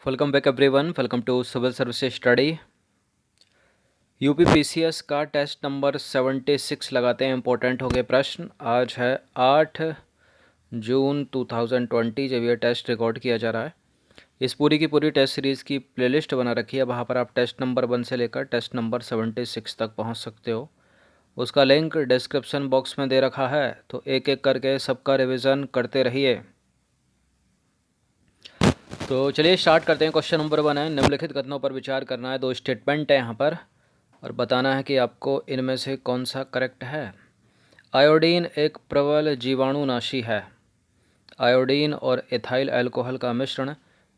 Welcome back everyone, welcome to civil services study. UPPCS का test number 76 लगाते हैं। Important हो गए प्रश्न। आज है 8 जून 2020 जब ये टेस्ट रिकॉर्ड किया जा रहा है। इस पूरी की पूरी टेस्ट सीरीज़ की प्लेलिस्ट बना रखी है, वहाँ पर आप टेस्ट नंबर 1 से लेकर टेस्ट नंबर 76 तक पहुँच सकते हो। उसका लिंक डिस्क्रिप्शन बॉक्स में दे रखा है, तो एक एक करके सबका रिविज़न करते रहिए। तो चलिए स्टार्ट करते हैं। क्वेश्चन नंबर 1 है, निम्नलिखित कथनों पर विचार करना है। 2 स्टेटमेंट है यहाँ पर और बताना है कि आपको इनमें से कौन सा करेक्ट है। आयोडीन एक प्रबल जीवाणुनाशी है। आयोडीन और एथाइल अल्कोहल का मिश्रण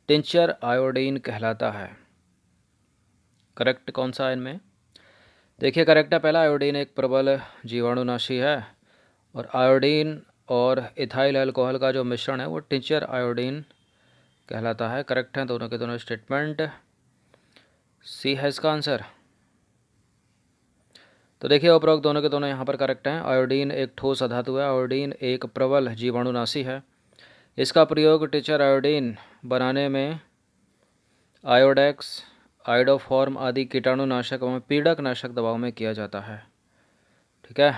टिंचर आयोडीन कहलाता है। करेक्ट कौन सा है इनमें? देखिए करेक्ट है पहला, आयोडीन एक प्रबल जीवाणुनाशी है और आयोडीन और एथाइल अल्कोहल का जो मिश्रण है वो टिंचर आयोडीन कहलाता है। करेक्ट है दोनों के दोनों स्टेटमेंट। सी है इसका आंसर। तो देखिए उपरोक्त दोनों के दोनों यहाँ पर करेक्ट हैं। आयोडीन एक ठोस अधातु है। आयोडीन एक प्रबल जीवाणुनाशी है। इसका प्रयोग टिंचर आयोडीन बनाने में आयोडेक्स, आयोडोफॉर्म आदि कीटाणुनाशक एवं पीड़कनाशक दवाओं में किया जाता है। ठीक है।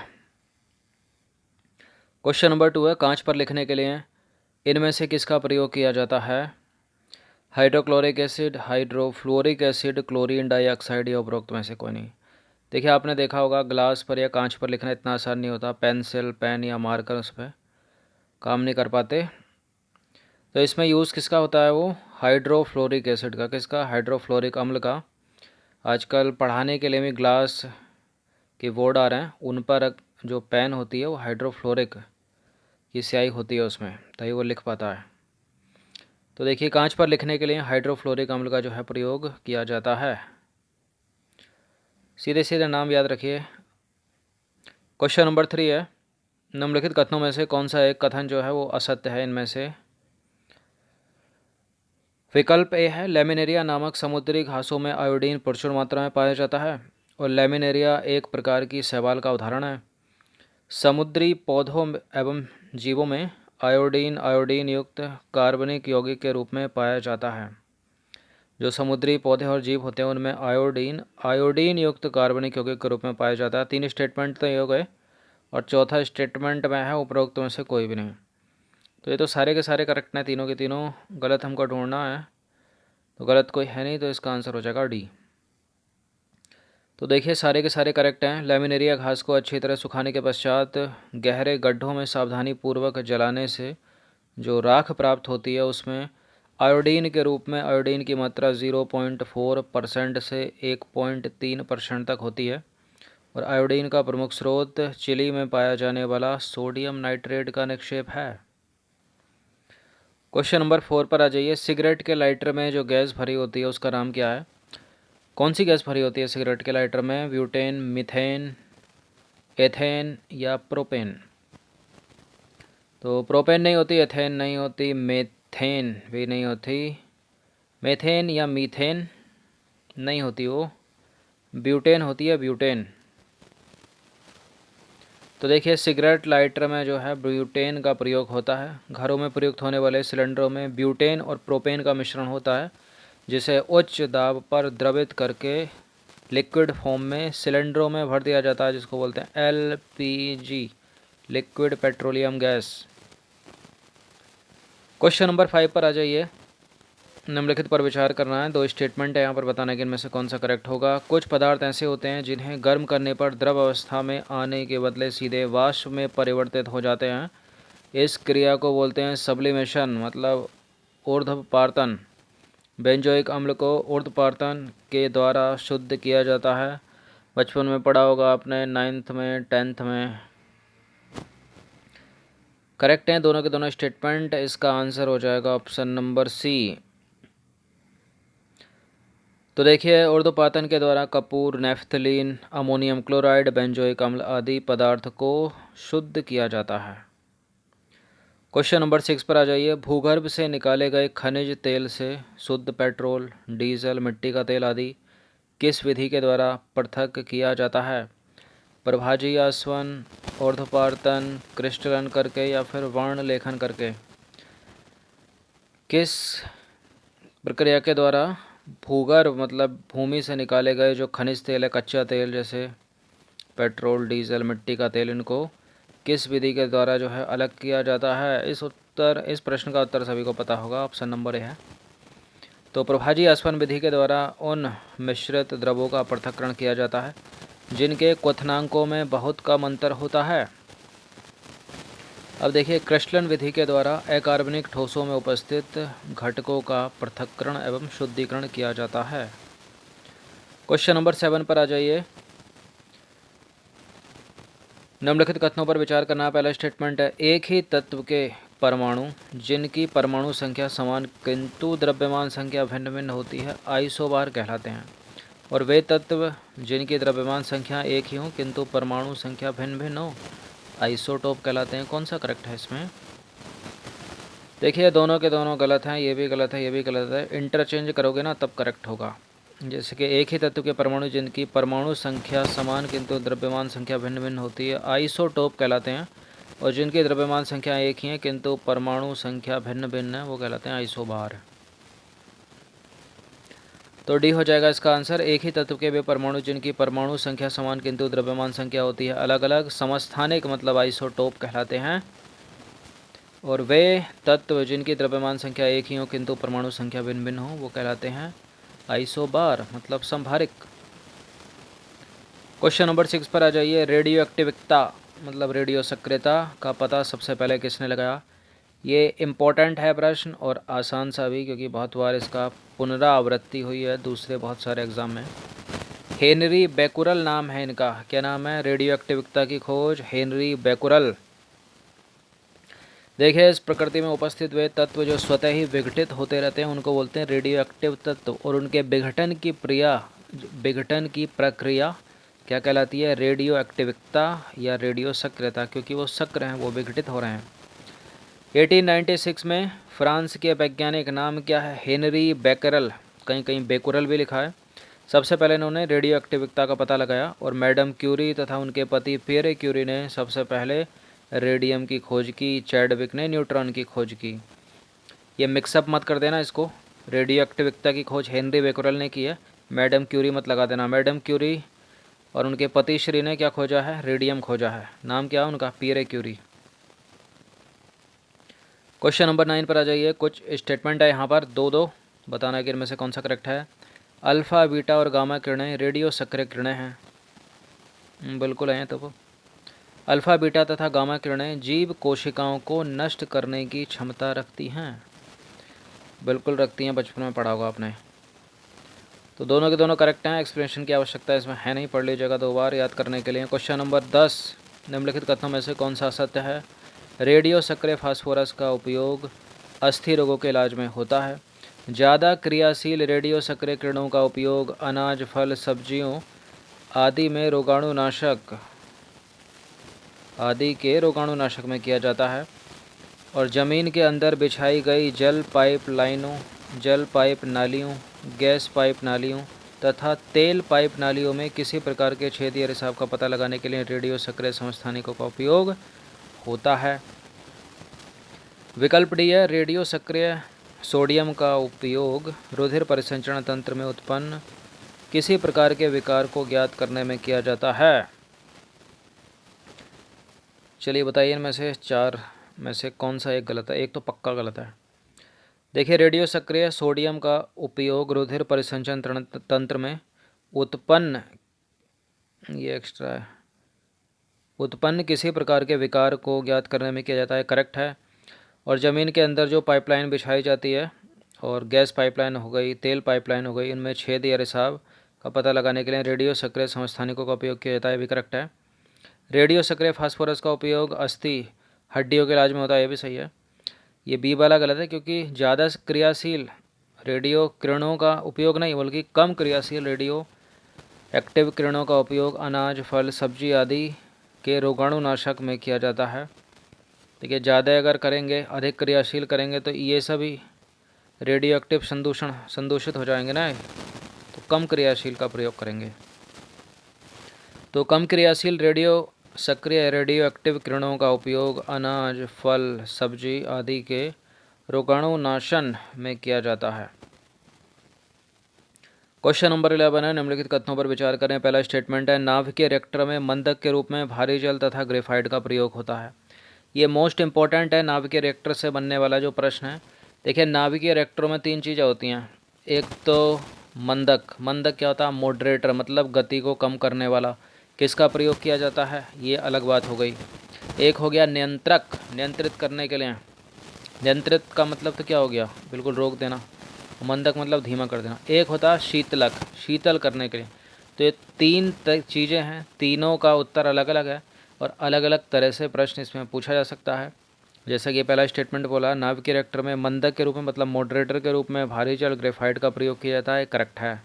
क्वेश्चन नंबर 2 है, कांच पर लिखने के लिए इनमें से किसका प्रयोग किया जाता है? Hydrochloric acid, hydrofluoric acid, chlorine dioxide या उपरोक्त में से कोई नहीं। देखिए आपने देखा होगा ग्लास पर या कांच पर लिखना इतना आसान नहीं होता। पेंसिल, पेन या मार्कर उस पर काम नहीं कर पाते। तो इसमें यूज़ किसका होता है? वो हाइड्रोफ्लोरिक एसिड का। किसका? हाइड्रोफ्लोरिक अम्ल का। आजकल पढ़ाने के लिए भी ग्लास के बोर्ड आ रहे हैं, उन पर जो पेन होती है वो हाइड्रोफ्लोरिक की स्याही होती है उसमें, तभी वो लिख पाता है। तो देखिए कांच पर लिखने के लिए हाइड्रोफ्लोरिक अम्ल का जो है प्रयोग किया जाता है। सीधे सीधे नाम याद रखिए। क्वेश्चन नंबर 3 है, निम्नलिखित कथनों में से कौन सा एक कथन जो है वो असत्य है इनमें से? विकल्प ए है, लेमिनेरिया नामक समुद्री घासों में आयोडीन प्रचुर मात्रा में पाया जाता है और लेमिनेरिया एक प्रकार की शैवाल का उदाहरण है। समुद्री पौधों एवं जीवों में आयोडीन युक्त कार्बनिक यौगिक के रूप में पाया जाता है। जो समुद्री पौधे और जीव होते हैं उनमें आयोडीन युक्त कार्बनिक यौगिक के रूप में पाया जाता है। 3 स्टेटमेंट तो ये हो गए और चौथा स्टेटमेंट में है उपरोक्त में से कोई भी नहीं। तो ये तो सारे के सारे करेक्ट हैं, तीनों के तीनों। गलत हमको ढूंढना है, तो गलत कोई है नहीं, तो इसका आंसर हो जाएगा डी। तो देखिए सारे के सारे करेक्ट हैं। लेमिनेरिया घास को अच्छी तरह सुखाने के पश्चात गहरे गड्ढों में सावधानी पूर्वक जलाने से जो राख प्राप्त होती है उसमें आयोडीन के रूप में आयोडीन की मात्रा 0.4% से 1.3% तक होती है और आयोडीन का प्रमुख स्रोत चिली में पाया जाने वाला सोडियम नाइट्रेट का निक्षेप है। क्वेश्चन नंबर 4 पर आ जाइए। सिगरेट के लाइटर में जो गैस भरी होती है उसका नाम क्या है? कौन सी गैस भरी होती है सिगरेट के लाइटर में? ब्यूटेन, मीथेन, एथेन या प्रोपेन? तो प्रोपेन नहीं होती, एथेन नहीं होती, मेथेन भी नहीं होती, मेथेन या मीथेन नहीं होती, वो ब्यूटेन होती है, ब्यूटेन। तो देखिए सिगरेट लाइटर में जो है ब्यूटेन का प्रयोग होता है। घरों में प्रयुक्त होने वाले सिलेंडरों में ब्यूटेन और प्रोपेन का मिश्रण होता है, जिसे उच्च दाब पर द्रवित करके लिक्विड फॉर्म में सिलेंडरों में भर दिया जाता है, जिसको बोलते हैं LPG, liquid petroleum gas. Question number 5 पर आ जाइए। निम्नलिखित पर विचार करना है। 2 स्टेटमेंट है यहाँ पर, बताना कि इनमें से कौन सा करेक्ट होगा। कुछ पदार्थ ऐसे होते हैं जिन्हें गर्म करने पर द्रव अवस्था में आने के बदले सीधे वाष्प में परिवर्तित हो जाते हैं। इस क्रिया को बोलते हैं सब्लिमेशन, मतलब ऊर्ध्वपातन। बेंजोइक अम्ल को ऊर्ध्वपातन के द्वारा शुद्ध किया जाता है। बचपन में पढ़ा होगा आपने, 9th में 10th में। करेक्ट हैं दोनों के दोनों स्टेटमेंट। इसका आंसर हो जाएगा ऑप्शन नंबर सी। तो देखिए ऊर्ध्वपातन के द्वारा Kapoor, naphthalene, ammonium chloride, benzoic अम्ल आदि पदार्थ को शुद्ध किया जाता है। क्वेश्चन नंबर 6 पर आ जाइए। भूगर्भ से निकाले गए खनिज तेल से शुद्ध पेट्रोल, डीजल, मिट्टी का तेल आदि किस विधि के द्वारा पृथक किया जाता है? प्रभाजी आसवन, ऊर्ध्वपातन, क्रिस्टलन करके या फिर वर्ण लेखन करके? किस प्रक्रिया के द्वारा भूगर्भ मतलब भूमि से निकाले गए जो खनिज तेल है, कच्चा तेल जैसे पेट्रोल, डीजल, मिट्टी का तेल, इनको किस विधि के द्वारा जो है अलग किया जाता है? इस प्रश्न का उत्तर सभी को पता होगा, ऑप्शन नंबर ए है। तो प्रभाजी आसवन विधि के द्वारा उन मिश्रित द्रवों का पृथक्करण किया जाता है जिनके क्वथनांकों में बहुत कम अंतर होता है। अब देखिए, क्रिस्टलन विधि के द्वारा अकार्बनिक ठोसों में उपस्थित घटकों का पृथक्करण एवं शुद्धिकरण किया जाता है। क्वेश्चन नंबर 7 पर आ जाइए। निम्नलिखित कथनों पर विचार करना। पहला स्टेटमेंट है, एक ही तत्व के परमाणु जिनकी परमाणु संख्या समान किंतु द्रव्यमान संख्या भिन्न भिन्न होती है आइसोबार कहलाते हैं, और वे तत्व जिनकी द्रव्यमान संख्या एक ही हो किंतु परमाणु संख्या भिन्न भिन्न हो आइसोटोप कहलाते हैं। कौन सा करेक्ट है इसमें? देखिए, दोनों के दोनों गलत हैं, ये भी गलत है, ये भी गलत है। इंटरचेंज करोगे ना तब करेक्ट होगा। जैसे कि एक ही तत्व के परमाणु जिनकी परमाणु संख्या समान किंतु द्रव्यमान संख्या भिन्न भिन्न होती है आइसोटोप कहलाते हैं, और जिनकी द्रव्यमान संख्या एक ही है किंतु परमाणु संख्या भिन्न भिन्न है वो कहलाते हैं आइसोबार। तो डी हो जाएगा इसका आंसर। एक ही तत्व के वे परमाणु जिनकी परमाणु संख्या समान किंतु द्रव्यमान संख्या होती है अलग अलग समस्थानिक मतलब आइसोटोप कहलाते हैं, और वे तत्व जिनकी द्रव्यमान संख्या एक ही हो किंतु परमाणु संख्या भिन्न भिन्न हो वो कहलाते हैं आइसोबार मतलब संभारिक। क्वेश्चन नंबर 6 पर आ जाइए। रेडियो एक्टिविकता मतलब रेडियो सक्रियता का पता सबसे पहले किसने लगाया? ये इम्पोर्टेंट है प्रश्न और आसान सा भी, क्योंकि बहुत बार इसका पुनरावृत्ति हुई है दूसरे बहुत सारे एग्जाम में। हेनरी बेकुरल नाम है इनका। क्या नाम है? रेडियो एक्टिविकता की खोज हेनरी बेकुरल। देखिए, इस प्रकृति में उपस्थित वे तत्व जो स्वतः ही विघटित होते रहते हैं उनको बोलते हैं रेडियो एक्टिव तत्व, और उनके विघटन की प्रक्रिया क्या कहलाती है? रेडियो एक्टिविकता या रेडियो सक्रियता, क्योंकि वो सक्रिय हैं, वो विघटित हो रहे हैं। 1896 में फ्रांस के वैज्ञानिक नाम क्या है? हेनरी बेकरल, कहीं कहीं बेकुरल भी लिखा है। सबसे पहले इन्होंने रेडियो एक्टिविकता का पता लगाया, और मैडम क्यूरी तथा उनके पति पियरे क्यूरी ने सबसे पहले रेडियम की खोज की, चैडविक ने न्यूट्रॉन की खोज की। ये मिक्सअप मत कर देना इसको। रेडियो एक्टिविकता की खोज हेनरी बेकुरल ने की है, मैडम क्यूरी मत लगा देना। मैडम क्यूरी और उनके पति श्री ने क्या खोजा है? रेडियम खोजा है। नाम क्या है उनका? Pierre Curie. क्वेश्चन नंबर 9 पर आ जाइए। कुछ स्टेटमेंट है यहाँ पर, दो बताना कि इनमें से कौन सा करेक्ट है। अल्फ़ा, बीटा और गामा किरणें रेडियो सक्रिय किरणें हैं। बिल्कुल हैं। तो वो अल्फ़ा, बीटा तथा गामा किरणें जीव कोशिकाओं को नष्ट करने की क्षमता रखती हैं। बिल्कुल रखती हैं, बचपन में पढ़ा होगा आपने। तो दोनों के दोनों करेक्ट हैं। एक्सप्लेनेशन की आवश्यकता इसमें है नहीं, पढ़ लीजिएगा 2 बार याद करने के लिए। क्वेश्चन नंबर 10, निम्नलिखित कथनों में से कौन सा सत्य है? रेडियो सक्रिय फास्फोरस का उपयोग अस्थि रोगों के इलाज में होता है। ज़्यादा क्रियाशील रेडियो सक्रिय किरणों का उपयोग अनाज, फल, सब्जियों आदि के रोगाणुनाशक में किया जाता है। और ज़मीन के अंदर बिछाई गई जल पाइप नालियों, गैस पाइप नालियों तथा तेल पाइप नालियों में किसी प्रकार के छेद या रिसाव का पता लगाने के लिए रेडियो सक्रिय समस्थानिकों का उपयोग होता है। विकल्प डी है, रेडियो सक्रिय सोडियम का उपयोग रुधिर परिसंचरण तंत्र में उत्पन्न किसी प्रकार के विकार को ज्ञात करने में किया जाता है। चलिए बताइए, इनमें से 4 में से कौन सा एक गलत है? एक तो पक्का गलत है। देखिए, रेडियो सक्रिय सोडियम का उपयोग रुधिर परिसंचरण तंत्र में उत्पन्न, ये एक्स्ट्रा है, उत्पन्न किसी प्रकार के विकार को ज्ञात करने में किया जाता है, करेक्ट है। और ज़मीन के अंदर जो पाइपलाइन बिछाई जाती है, और गैस पाइपलाइन हो गई, तेल पाइपलाइन हो गई, इनमें छेद या रिसाव का पता लगाने के लिए रेडियो सक्रिय समस्थानिकों का उपयोग किया जाता है, भी करेक्ट है। रेडियो सक्रिय फास्फोरस का उपयोग अस्थि हड्डियों के इलाज में होता है, ये भी सही है। ये बी वाला गलत है, क्योंकि ज़्यादा क्रियाशील रेडियो किरणों का उपयोग नहीं बल्कि कम क्रियाशील रेडियो एक्टिव किरणों का उपयोग अनाज, फल, सब्जी आदि के रोगाणुनाशक में किया जाता है। देखिए, ज़्यादा अगर करेंगे, अधिक क्रियाशील करेंगे तो ये सभी रेडियो एक्टिव संदूषित हो जाएंगे ना, तो कम क्रियाशील का प्रयोग करेंगे। तो कम क्रियाशील सक्रिय रेडियो एक्टिव किरणों का उपयोग अनाज, फल, सब्जी आदि के रोगाणुनाशन में किया जाता है। क्वेश्चन नंबर 11 है, निम्नलिखित कथनों पर विचार करें। पहला स्टेटमेंट है, नाभिकीय रिएक्टर में मंदक के रूप में भारी जल तथा ग्रेफाइट का प्रयोग होता है। ये मोस्ट इंपॉर्टेंट है नाभिकीय रिएक्टर से बनने वाला जो प्रश्न है। देखिए, नाभिकीय रिएक्टरों में 3 चीज़ें होती हैं। एक तो मंदक। मंदक क्या होता है? मॉडरेटर, मतलब गति को कम करने वाला। किसका प्रयोग किया जाता है, ये अलग बात हो गई। एक हो गया नियंत्रक, नियंत्रित करने के लिए। नियंत्रित का मतलब तो क्या हो गया? बिल्कुल रोक देना। मंदक मतलब धीमा कर देना। एक होता है शीतलक, शीतल करने के लिए। तो ये 3 चीज़ें हैं, तीनों का उत्तर अलग अलग है और अलग अलग तरह से प्रश्न इसमें पूछा जा सकता है। जैसा कि पहला स्टेटमेंट बोला, नाभिकीय रिएक्टर में मंदक के रूप में मतलब मॉडरेटर के रूप में भारी जल ग्रेफाइट का प्रयोग किया जाता है, करेक्ट है।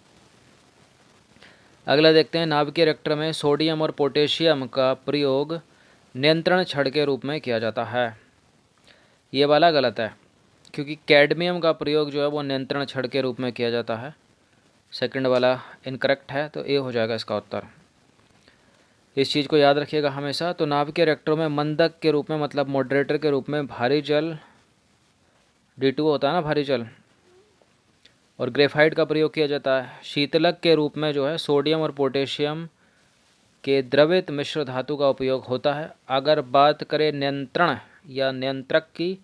अगला देखते हैं, नाभिकीय रिएक्टर में सोडियम और पोटेशियम का प्रयोग नियंत्रण छड़ के रूप में किया जाता है। ये वाला गलत है, क्योंकि कैडमियम का प्रयोग जो है वो नियंत्रण छड़ के रूप में किया जाता है। सेकंड वाला इनकरेक्ट है, तो ए हो जाएगा इसका उत्तर। इस चीज़ को याद रखिएगा हमेशा। तो नाभिकीय रिएक्टरों में मंदक के रूप में मतलब मॉडरेटर के रूप में भारी जल D2 होता है ना, भारी जल, और ग्रेफाइट का प्रयोग किया जाता है। शीतलक के रूप में जो है सोडियम और पोटेशियम के द्रवित मिश्र धातु का उपयोग होता है। अगर बात करें नियंत्रण या नियंत्रक की,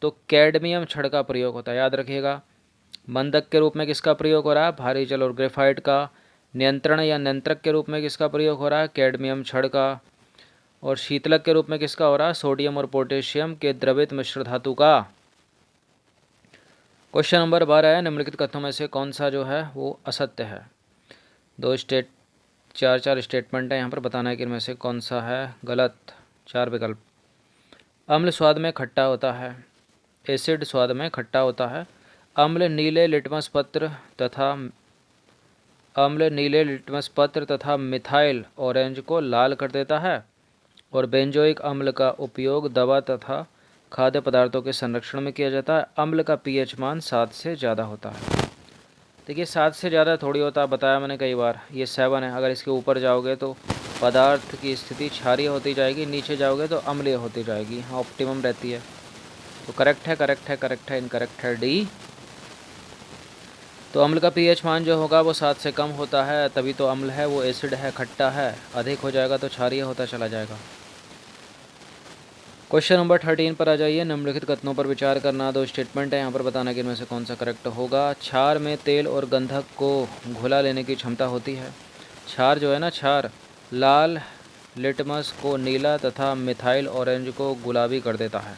तो कैडमियम छड़ का प्रयोग होता है, याद रखिएगा। मंदक के रूप में किसका प्रयोग हो रहा है? भारी जल और ग्रेफाइट का। नियंत्रण या नियंत्रक के रूप में किसका प्रयोग हो रहा है? कैडमियम छड़ का। और शीतलक के रूप में किसका हो रहा है? सोडियम और पोटेशियम के द्रवित मिश्र धातु का। क्वेश्चन नंबर 12 है, निम्नलिखित कथनों में से कौन सा जो है वो असत्य है? चार स्टेटमेंट है, यहाँ पर बताना है कि इनमें से कौन सा है गलत। 4 विकल्प। अम्ल स्वाद में खट्टा होता है, एसिड स्वाद में खट्टा होता है। अम्ल नीले लिटमस पत्र तथा मिथाइल ऑरेंज को लाल कर देता है। और बेंजोइक अम्ल का उपयोग दवा तथा खाद्य पदार्थों के संरक्षण में किया जाता है। अम्ल का pH मान 7 से ज़्यादा होता है। देखिए, 7 से ज़्यादा थोड़ी होता है, बताया मैंने कई बार। ये 7 है। अगर इसके ऊपर जाओगे तो पदार्थ की स्थिति क्षारीय होती जाएगी, नीचे जाओगे तो अम्लीय होती जाएगी। हाँ, ऑप्टिमम रहती है। तो करेक्ट है, करेक्ट है, करेक्ट है, इनकरेक्ट है डी। तो अम्ल का pH मान जो होगा वो 7 से कम होता है, तभी तो अम्ल है। वो एसिड है, खट्टा है। अधिक हो जाएगा तो क्षारीय होता चला जाएगा। क्वेश्चन नंबर 13 पर आ जाइए। निम्नलिखित कथनों पर विचार करना। 2 स्टेटमेंट है, यहाँ पर बताना कि इनमें से कौन सा करेक्ट होगा। क्षार में तेल और गंधक को घुला लेने की क्षमता होती है। क्षार जो है ना, क्षार लाल लिटमस को नीला तथा मिथाइल ऑरेंज को गुलाबी कर देता है।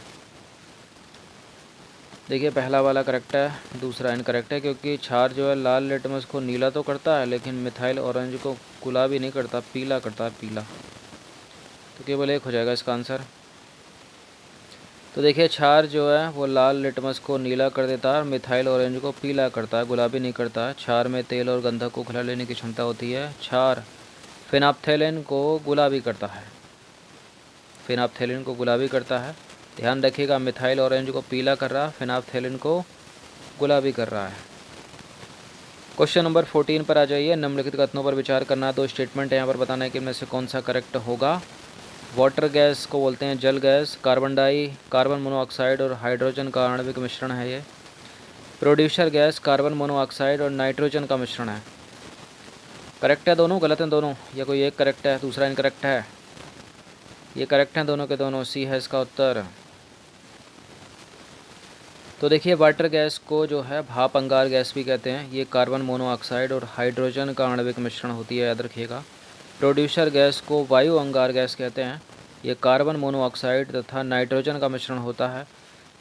देखिए, पहला वाला करेक्ट है, दूसरा इनकरेक्ट है, क्योंकि क्षार जो है लाल लिटमस को नीला तो करता है, लेकिन मिथाइल ऑरेंज को गुलाबी नहीं करता, पीला करता है, पीला। तो केवल एक हो जाएगा इसका आंसर। तो देखिए, क्षार जो है वो लाल लिटमस को नीला कर देता है और मिथाइल ऑरेंज को पीला करता है, गुलाबी नहीं करता है। क्षार में तेल और गंधक को घुला लेने की क्षमता होती है। क्षार फिनाप्थेलिन को गुलाबी करता है, फिनाप्थेलिन को गुलाबी करता है। ध्यान रखिएगा, मिथाइल ऑरेंज को पीला कर रहा है, फिनाप्थेलिन को गुलाबी कर रहा है। क्वेश्चन नंबर 14 पर आ जाइए। निम्नलिखित कथनों पर विचार करना। 2 स्टेटमेंट है, यहाँ पर बताना है कि इनमें से कौन सा करेक्ट होगा। वाटर गैस को बोलते हैं जल गैस। कार्बन मोनोऑक्साइड और हाइड्रोजन का आणविक मिश्रण है ये। प्रोड्यूसर गैस कार्बन मोनोऑक्साइड और नाइट्रोजन का मिश्रण है। करेक्ट है दोनों, गलत हैं दोनों, या कोई एक करेक्ट है, दूसरा इनकरेक्ट है? ये करेक्ट हैं दोनों के दोनों, सी है इसका उत्तर। तो देखिए, वाटर गैस को जो है भाप अंगार गैस भी कहते हैं। ये कार्बन मोनोऑक्साइड और हाइड्रोजन का आणविक मिश्रण होती है, याद रखिएगा। प्रोड्यूसर गैस को वायु अंगार गैस कहते हैं। ये कार्बन मोनोऑक्साइड तथा नाइट्रोजन का मिश्रण होता है,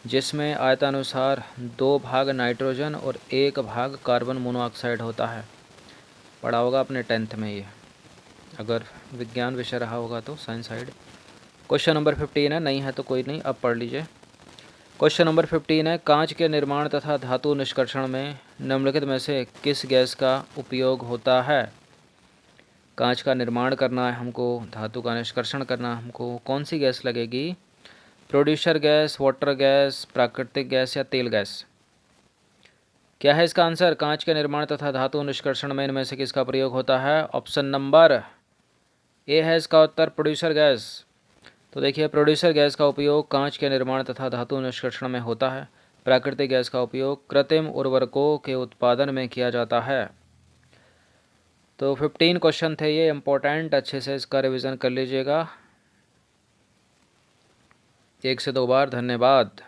जिसमें आयतानुसार 2 भाग नाइट्रोजन और 1 भाग कार्बन मोनोऑक्साइड होता है। पढ़ा होगा अपने 10th में ये, अगर विज्ञान विषय रहा होगा तो, साइंस साइड। क्वेश्चन नंबर 15 है, नहीं है तो कोई नहीं, अब पढ़ लीजिए। क्वेश्चन नंबर 15 है, कांच के निर्माण तथा धातु निष्कर्षण में निम्नलिखित में से किस गैस का उपयोग होता है? कांच का निर्माण करना है हमको, धातु का निष्कर्षण करना है हमको, कौन सी गैस लगेगी? प्रोड्यूसर गैस, वाटर गैस, प्राकृतिक गैस या तेल गैस? क्या है इसका आंसर? कांच के निर्माण तथा धातु निष्कर्षण में इनमें से किसका प्रयोग होता है? ऑप्शन नंबर ए है इसका उत्तर, प्रोड्यूसर गैस। तो देखिए, प्रोड्यूसर गैस का उपयोग कांच के निर्माण तथा धातु निष्कर्षण में होता है। प्राकृतिक गैस का उपयोग कृत्रिम उर्वरकों के उत्पादन में किया जाता है। तो 15 क्वेश्चन थे ये इम्पोर्टेंट, अच्छे से इसका रिवीजन कर लीजिएगा 1 से 2 बार। धन्यवाद।